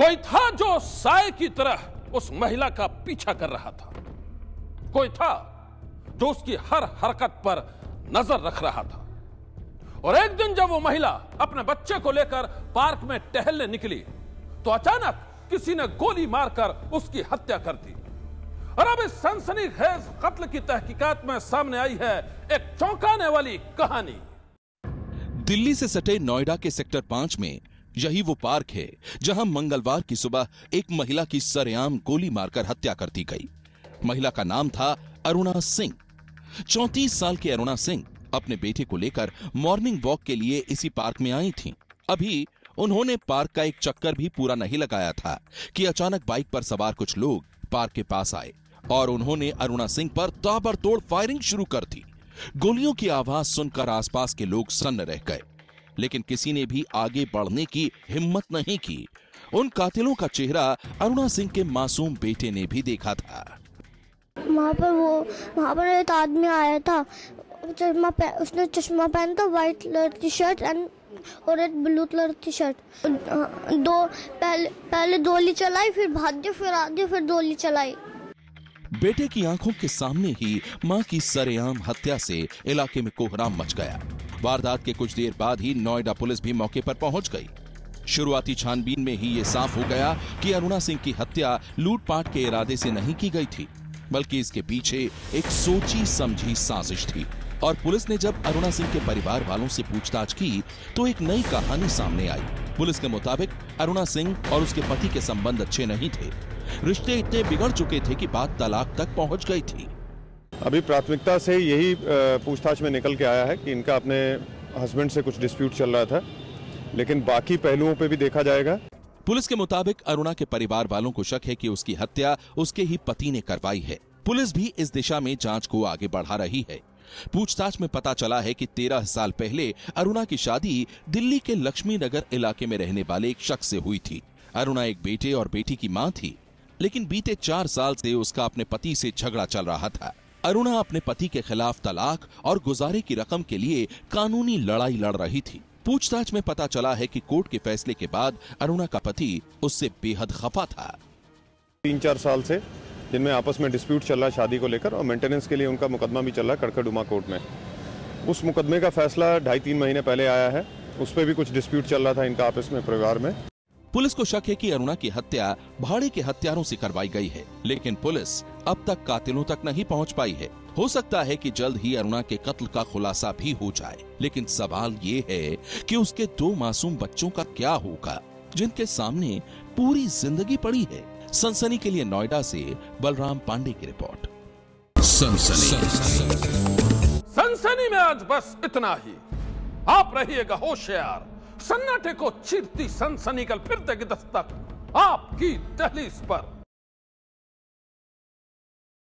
कोई था जो साए की तरह उस महिला का पीछा कर रहा था। कोई था जो उसकी हर हरकत पर नजर रख रहा था। और एक दिन जब वो महिला अपने बच्चे को लेकर पार्क में टहलने निकली तो अचानक किसी ने गोली मारकर उसकी हत्या कर दी। और अब इस सनसनीखेज कत्ल की तहकीकात में सामने आई है एक चौंकाने वाली कहानी। दिल्ली से सटे नोएडा के सेक्टर 5 में यही वो पार्क है जहां मंगलवार की सुबह एक महिला की सरेआम गोली मारकर हत्या कर दी गई। महिला का नाम था अरुणा सिंह। 34 साल की अरुणा सिंह अपने बेटे को लेकर मॉर्निंग वॉक के लिए इसी पार्क में आई थीं। अभी उन्होंने पार्क का एक चक्कर भी पूरा नहीं लगाया था कि अचानक बाइक पर सवार कुछ लोग पार्क के पास आए और उन्होंने अरुणा सिंह पर ताबड़तोड़ फायरिंग शुरू कर दी। गोलियों की आवाज सुनकर आसपास के लोग सन्न रह गए, लेकिन किसी ने भी आगे बढ़ने की हिम्मत नहीं की। उन कातिलों का चेहरा अरुणा सिंह के मासूम बेटे ने भी देखा था। वहाँ पर एक आदमी आया था, उसने चश्मा पहना था, व्हाइट कलर की शर्ट और एक ब्लू कलर की शर्ट। पहले गोली चलाई, फिर भागे, फिर आगे, फिर गोली चलाई। बेटे की आंखों के सामने ही मां की सरेआम हत्या से इलाके में कोहराम मच गया। वारदात के कुछ देर बाद ही नोएडा पुलिस भी मौके पर पहुंच गई। शुरुआती छानबीन में ही ये साफ हो गया कि अरुणा सिंह की हत्या लूटपाट के इरादे से नहीं की गई थी, बल्कि इसके पीछे एक सोची समझी साजिश थी। और पुलिस ने जब अरुणा सिंह के परिवार वालों से पूछताछ की तो एक नई कहानी सामने आई। पुलिस के मुताबिक अरुणा सिंह और उसके पति के संबंध अच्छे नहीं थे। रिश्ते इतने बिगड़ चुके थे कि बात तलाक तक पहुंच गई थी। अभी प्राथमिकता से यही पूछताछ में निकल के आया है कि इनका अपने हस्बैंड से कुछ डिस्प्यूट चल रहा था, लेकिन बाकी पहलुओं पे भी देखा जाएगा। पुलिस के मुताबिक अरुणा के परिवार वालों को शक है कि उसकी हत्या उसके ही पति ने करवाई है। पुलिस भी इस दिशा में जांच को आगे बढ़ा रही है। पूछताछ में पता चला है कि 13 साल पहले अरुणा की शादी दिल्ली के लक्ष्मी नगर इलाके में रहने वाले एक शख्स से हुई थी। अरुणा एक बेटे और बेटी की मां थी, लेकिन बीते 4 साल से उसका अपने पति से झगड़ा चल रहा था। अरुणा अपने पति के खिलाफ तलाक और गुजारे की रकम के लिए कानूनी लड़ाई लड़ रही थी। पूछताछ में पता चला है कि कोर्ट के फैसले के बाद अरुणा का पति उससे बेहद खफा था। 3-4 साल से जिनमें आपस में डिस्प्यूट चल रहा है शादी को लेकर, और मेंटेनेंस के लिए उनका मुकदमा भी चल रहा है कड़कड़डुमा कोर्ट में। उस मुकदमे का फैसला 2.5-3 महीने पहले आया है। उस पर भी कुछ डिस्प्यूट चल रहा था इनका आपस में, परिवार में। पुलिस को शक है कि अरुणा की हत्या भाड़े के हत्यारों से करवाई गई है, लेकिन पुलिस अब तक कातिलों तक नहीं पहुंच पाई है। हो सकता है कि जल्द ही अरुणा के कत्ल का खुलासा भी हो जाए, लेकिन सवाल ये है कि उसके 2 मासूम बच्चों का क्या होगा, जिनके सामने पूरी जिंदगी पड़ी है। सनसनी के लिए नोएडा से बलराम पांडे की रिपोर्ट। सनसनी में आज बस इतना ही। आप रहिएगा होशियार। सन्नाटे को चीरती सनसनी कल फिर देगी दस्तक आपकी दहलीज पर।